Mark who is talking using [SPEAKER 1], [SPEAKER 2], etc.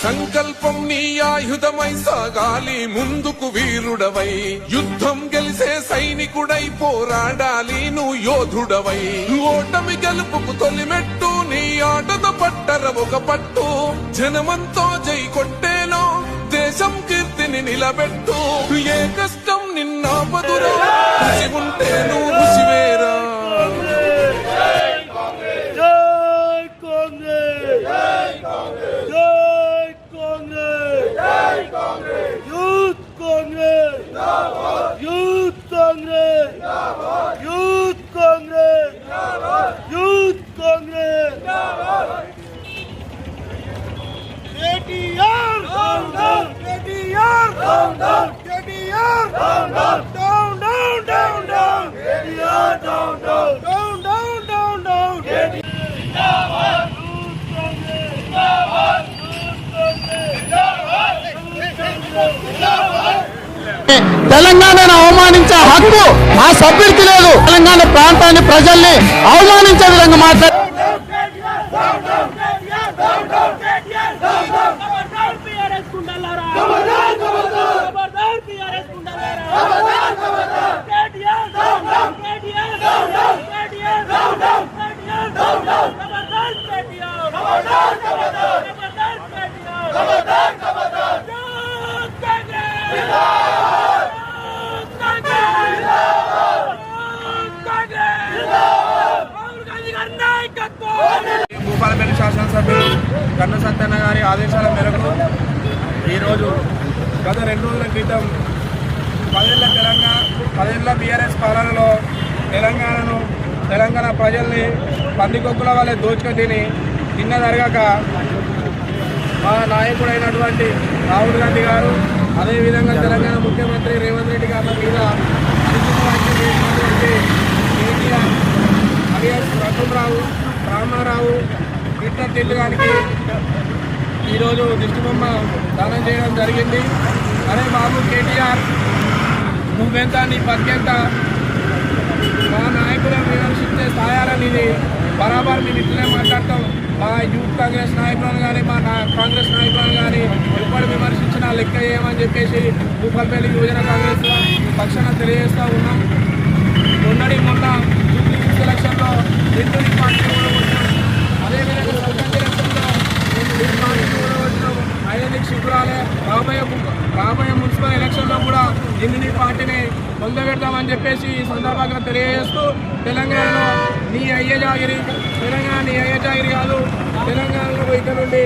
[SPEAKER 1] సంకల్పం నీ ఆయుధమై సాగాలి ముందుకు వీరుడవై యుద్ధం గెలిసే సైనికుడై పోరాడాలి నువ్వు యోధుడవై ఓటమి గెలుపుకు తొలిమెట్టు నీ ఆటద పట్టర ఒక పట్టు జనమంతో జై కొట్టేలో దేశం కీర్తిని నిలబెట్టు ఏ కష్టం నిన్నాపదురా కృషి ఉంటే నువ్వు ఋషివేరా
[SPEAKER 2] తెలంగాణను అవమానించే హక్కు ఆ సభ్యుడికి లేదు. తెలంగాణ ప్రాంతాన్ని ప్రజల్ని అవమానించే విధంగా మాట్లాడు
[SPEAKER 3] భూపాలపల్లి శాసనసభ్యులు కన్న సత్యన్న గారి ఆదేశాల మేరకు ఈరోజు గత 2 రోజుల క్రితం 10 ఏళ్ల బీఆర్ఎస్ పాలనలో తెలంగాణ ప్రజల్ని పందికొక్కుల వల్లే దోచుకొని తిన్న జరగక మా నాయకుడైనటువంటి రాహుల్ గాంధీ గారు అదేవిధంగా తెలంగాణ ముఖ్యమంత్రి రేవంత్ రెడ్డి గారి మీద కేటీఆర్ alias రఘురావు రామారావు ట్విట్టర్ తిట్టడానికి ఈరోజు దిష్టిబొమ్మ దానం చేయడం జరిగింది. అరే బాబు కేటీఆర్, నువ్వెంత నీ బతికెంత, మా నాయకులను విమర్శించే స్థాయాలని బరాబర్ మేము ఇట్లనే మాట్లాడతాం. మా యూత్ కాంగ్రెస్ నాయకులను కానీ మా కాంగ్రెస్ నాయకులను కానీ ఎప్పుడు విమర్శించినా లెక్క చేయమని చెప్పేసి భూపాలపల్లి యువజన కాంగ్రెస్ పక్షాన తెలియజేస్తూ ఉన్నాం. మొన్న ఎలక్షన్లో హిందూ పార్టీ కూడా వచ్చినాం, అదేవిధంగా సర్పంచ్ ఎలక్షన్లో హిందూ పార్టీ కూడా వచ్చినాం. ఐదెనిక్ శిబిరాలే రాబోయే మున్సిపల్ ఎలక్షన్లో కూడా హిందూ పార్టీని పొందబెడతామని చెప్పేసి ఈ సందర్భంగా తెలియజేస్తూ తెలంగాణలో నీ అయ్యే జాగిరి కాదు, తెలంగాణలో ఇక్కడ నుండి